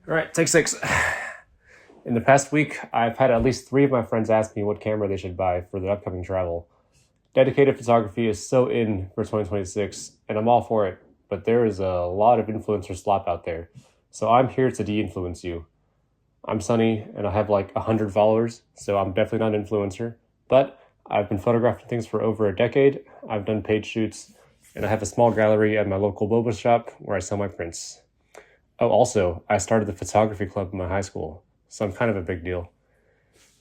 All right, take 6. In the past week, I've had at least 3 of my friends ask me what camera they should buy for their upcoming travel. Dedicated photography is so in for 2026, and I'm all for it, but there is a lot of influencer slop out there, so I'm here to de-influence you. I'm Sunny, and I have like 100 followers, so I'm definitely not an influencer, but I've been photographing things for over a decade, I've done paid shoots, and I have a small gallery at my local boba shop where I sell my prints. Oh, also, I started the photography club in my high school, so I'm kind of a big deal.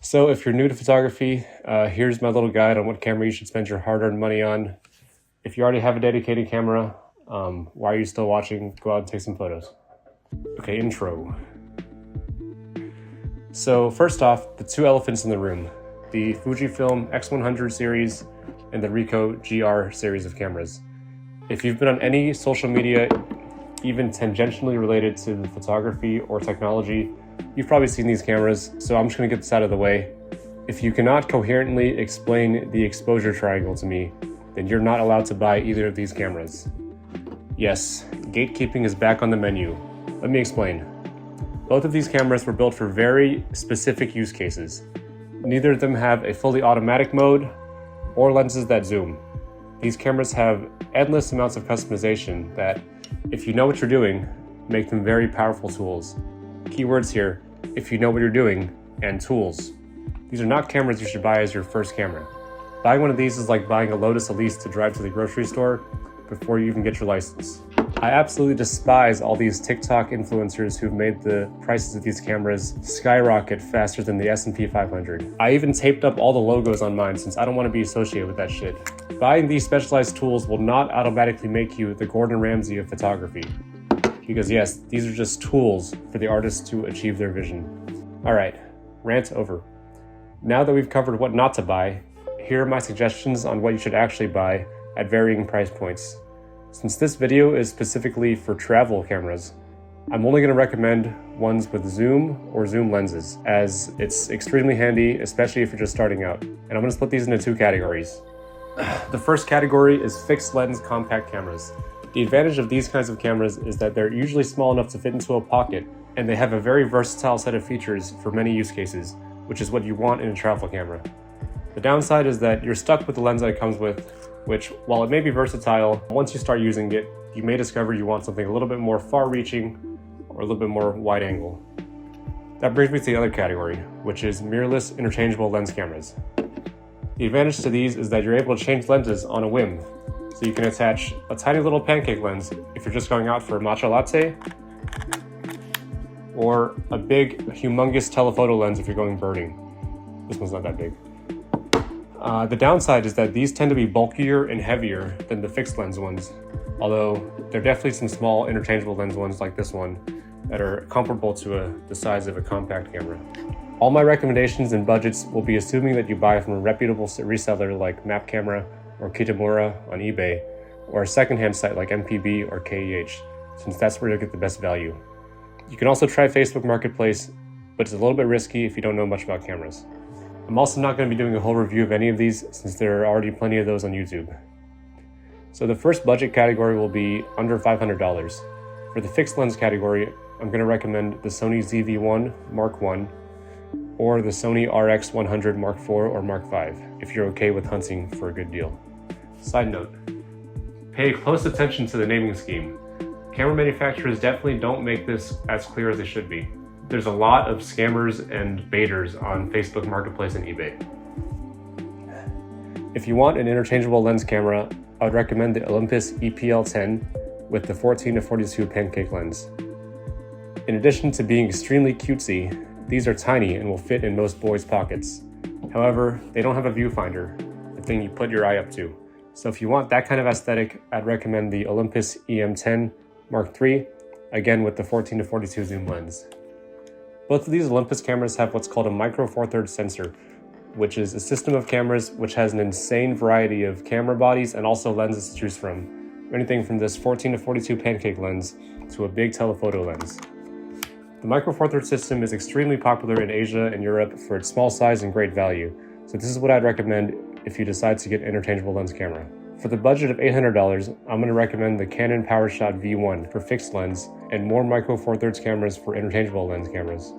So if you're new to photography, here's my little guide on what camera you should spend your hard-earned money on. If you already have a dedicated camera, why are you still watching? Go out and take some photos. Okay, intro. So first off, the 2 elephants in the room, the Fujifilm X100 series and the Ricoh GR series of cameras. If you've been on any social media, even tangentially related to the photography or technology, you've probably seen these cameras, so I'm just going to get this out of the way. If you cannot coherently explain the exposure triangle to me, then you're not allowed to buy either of these cameras. Yes, gatekeeping is back on the menu. Let me explain. Both of these cameras were built for very specific use cases. Neither of them have a fully automatic mode or lenses that zoom. These cameras have endless amounts of customization that, if you know what you're doing, make them very powerful tools. Keywords here, if you know what you're doing, and tools. These are not cameras you should buy as your first camera. Buying one of these is like buying a Lotus Elise to drive to the grocery store before you even get your license. I absolutely despise all these TikTok influencers who've made the prices of these cameras skyrocket faster than the S&P 500. I even taped up all the logos on mine since I don't want to be associated with that shit. Buying these specialized tools will not automatically make you the Gordon Ramsay of photography. Because yes, these are just tools for the artists to achieve their vision. Alright, rant over. Now that we've covered what not to buy, here are my suggestions on what you should actually buy at varying price points. Since this video is specifically for travel cameras, I'm only going to recommend ones with zoom or zoom lenses, as it's extremely handy, especially if you're just starting out. And I'm going to split these into 2 categories. The first category is fixed lens compact cameras. The advantage of these kinds of cameras is that they're usually small enough to fit into a pocket, and they have a very versatile set of features for many use cases, which is what you want in a travel camera. The downside is that you're stuck with the lens that it comes with, which, while it may be versatile, once you start using it, you may discover you want something a little bit more far-reaching or a little bit more wide-angle. That brings me to the other category, which is mirrorless interchangeable lens cameras. The advantage to these is that you're able to change lenses on a whim. So you can attach a tiny little pancake lens if you're just going out for a matcha latte, or a big, humongous telephoto lens if you're going birding. This one's not that big. The downside is that these tend to be bulkier and heavier than the fixed lens ones, although there are definitely some small interchangeable lens ones like this one that are comparable to the size of a compact camera. All my recommendations and budgets will be assuming that you buy from a reputable reseller like Map Camera or Kitamura on eBay, or a secondhand site like MPB or KEH, since that's where you'll get the best value. You can also try Facebook Marketplace, but it's a little bit risky if you don't know much about cameras. I'm also not going to be doing a whole review of any of these since there are already plenty of those on YouTube. So the first budget category will be under $500. For the fixed lens category, I'm going to recommend the Sony ZV-1 Mark I or the Sony RX100 Mark IV or Mark V if you're okay with hunting for a good deal. Side note, pay close attention to the naming scheme. Camera manufacturers definitely don't make this as clear as they should be. There's a lot of scammers and baiters on Facebook Marketplace and eBay. If you want an interchangeable lens camera, I would recommend the Olympus EPL10 with the 14-42 pancake lens. In addition to being extremely cutesy, these are tiny and will fit in most boys' pockets. However, they don't have a viewfinder, the thing you put your eye up to. So if you want that kind of aesthetic, I'd recommend the Olympus EM10 Mark III, again with the 14-42 zoom lens. Both of these Olympus cameras have what's called a micro four thirds sensor, which is a system of cameras which has an insane variety of camera bodies and also lenses to choose from, anything from this 14-42 pancake lens to a big telephoto lens. The micro four thirds system is extremely popular in Asia and Europe for its small size and great value, so this is what I'd recommend if you decide to get an interchangeable lens camera. For the budget of $800, I'm going to recommend the Canon PowerShot V1 for fixed lens and more micro four thirds cameras for interchangeable lens cameras.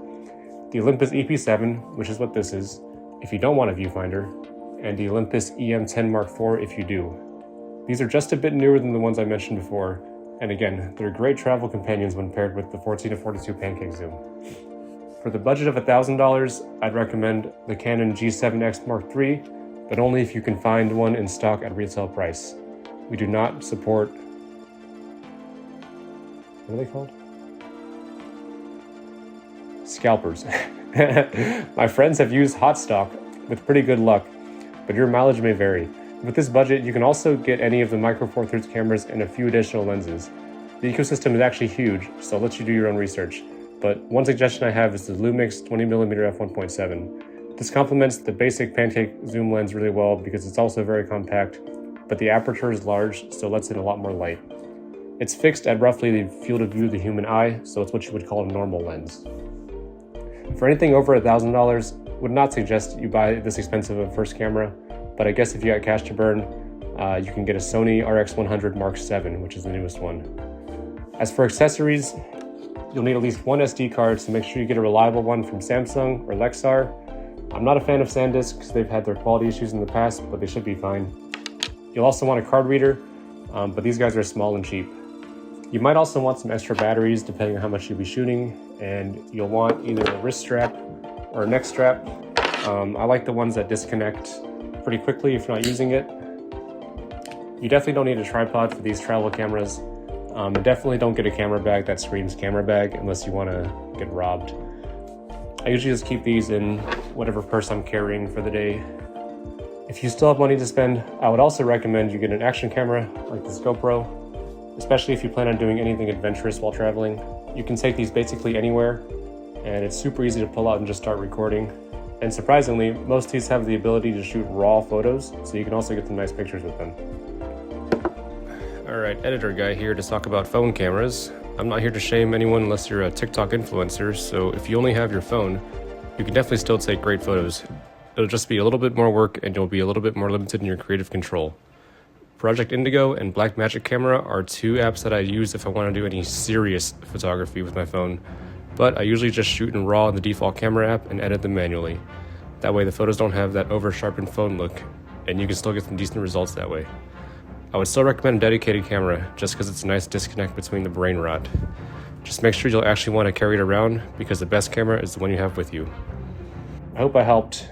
The Olympus EP7, which is what this is, if you don't want a viewfinder, and the Olympus EM10 Mark IV if you do. These are just a bit newer than the ones I mentioned before, and again, they're great travel companions when paired with the 14-42 pancake zoom. For the budget of $1,000, I'd recommend the Canon G7X Mark III, but only if you can find one in stock at retail price. We do not support... What are they called? Scalpers. My friends have used hot stock with pretty good luck, but your mileage may vary. With this budget, you can also get any of the micro four thirds cameras and a few additional lenses. The ecosystem is actually huge, so I'll let you do your own research. But one suggestion I have is the Lumix 20mm f1.7. This complements the basic pancake zoom lens really well because it's also very compact, but the aperture is large, so it lets in a lot more light. It's fixed at roughly the field of view of the human eye, so it's what you would call a normal lens. For anything over $1,000, would not suggest you buy this expensive of a first camera, but I guess if you got cash to burn, you can get a Sony RX100 Mark VII, which is the newest one. As for accessories, you'll need at least one SD card, so make sure you get a reliable one from Samsung or Lexar. I'm not a fan of SanDisk because they've had their quality issues in the past, but they should be fine. You'll also want a card reader, but these guys are small and cheap. You might also want some extra batteries depending on how much you'll be shooting, and you'll want either a wrist strap or a neck strap. I like the ones that disconnect pretty quickly if you're not using it. You definitely don't need a tripod for these travel cameras. And definitely don't get a camera bag that screams camera bag unless you want to get robbed. I usually just keep these in whatever purse I'm carrying for the day. If you still have money to spend, I would also recommend you get an action camera like this GoPro, especially if you plan on doing anything adventurous while traveling. You can take these basically anywhere, and it's super easy to pull out and just start recording. And surprisingly, most of these have the ability to shoot raw photos, so you can also get some nice pictures with them. Alright, editor guy here to talk about phone cameras. I'm not here to shame anyone unless you're a TikTok influencer, so if you only have your phone, you can definitely still take great photos. It'll just be a little bit more work and you'll be a little bit more limited in your creative control. Project Indigo and Blackmagic Camera are two apps that I use if I want to do any serious photography with my phone, but I usually just shoot in RAW in the default camera app and edit them manually. That way the photos don't have that over-sharpened phone look, and you can still get some decent results that way. I would still recommend a dedicated camera, just because it's a nice disconnect between the brain rot. Just make sure you'll actually want to carry it around, because the best camera is the one you have with you. I hope I helped.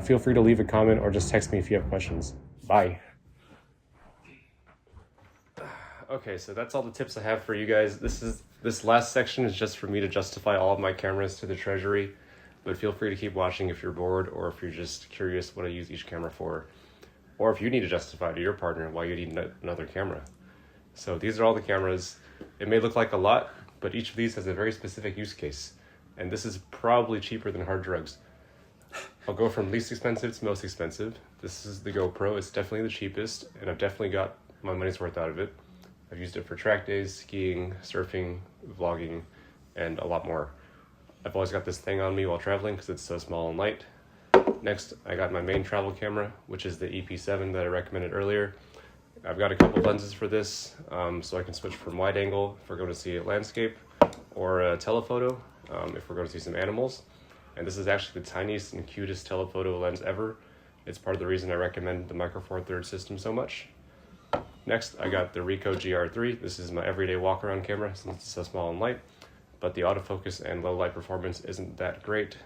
Feel free to leave a comment or just text me if you have questions. Bye. Okay, so that's all the tips I have for you guys. This last section is just for me to justify all of my cameras to the treasury, but feel free to keep watching if you're bored or if you're just curious what I use each camera for. Or if you need to justify to your partner why you need another camera. So these are all the cameras. It may look like a lot, but each of these has a very specific use case. And this is probably cheaper than hard drugs. I'll go from least expensive to most expensive. This is the GoPro. It's definitely the cheapest, and I've definitely got my money's worth out of it. I've used it for track days, skiing, surfing, vlogging, and a lot more. I've always got this thing on me while traveling because it's so small and light. Next, I got my main travel camera, which is the EP7 that I recommended earlier. I've got a couple lenses for this, so I can switch from wide angle if we're going to see a landscape, or a telephoto if we're going to see some animals. And this is actually the tiniest and cutest telephoto lens ever. It's part of the reason I recommend the Micro Four Thirds system so much. Next, I got the Ricoh GR3. This is my everyday walk-around camera since it's so small and light, but the autofocus and low light performance isn't that great.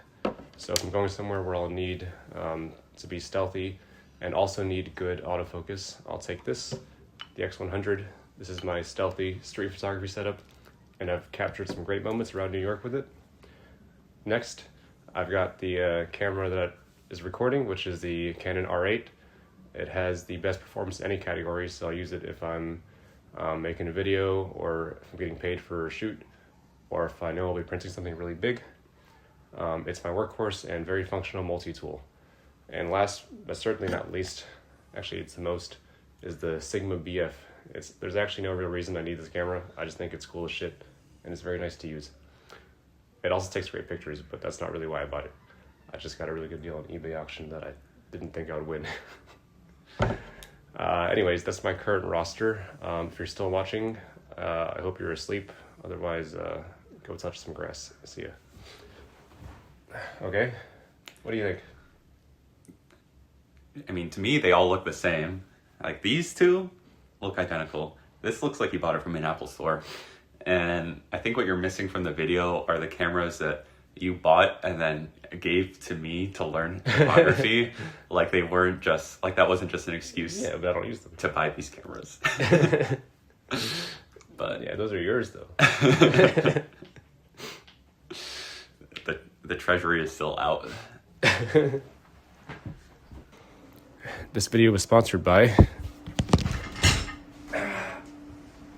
So if I'm going somewhere where I'll need to be stealthy and also need good autofocus, I'll take this, the X100. This is my stealthy street photography setup, and I've captured some great moments around New York with it. Next, I've got the camera that is recording, which is the Canon R8. It has the best performance in any category, so I'll use it if I'm making a video, or if I'm getting paid for a shoot, or if I know I'll be printing something really big. It's my workhorse and very functional multi-tool. And last, but certainly not least, actually it's the most, is the Sigma BF. There's actually no real reason I need this camera. I just think it's cool as shit, and it's very nice to use. It also takes great pictures, but that's not really why I bought it. I just got a really good deal on eBay auction that I didn't think I would win. Anyways, that's my current roster. If you're still watching, I hope you're asleep. Otherwise, go touch some grass. See ya. Okay, what do you think? I mean, to me, they all look the same. Like, these two look identical. This looks like you bought it from an Apple store. And I think what you're missing from the video are the cameras that you bought and then gave to me to learn photography. Like, they weren't just, like, that wasn't just an excuse Yeah, but I don't use them. to buy these cameras. But Yeah, those are yours, though. the treasury is still out. This video was sponsored by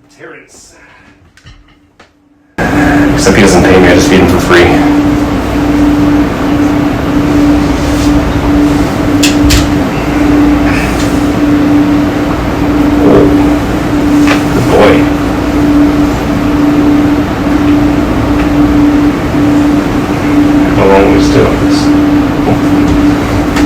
Terrence. Except he doesn't pay me, I just feed him for free. Good boy. How long are we still on this?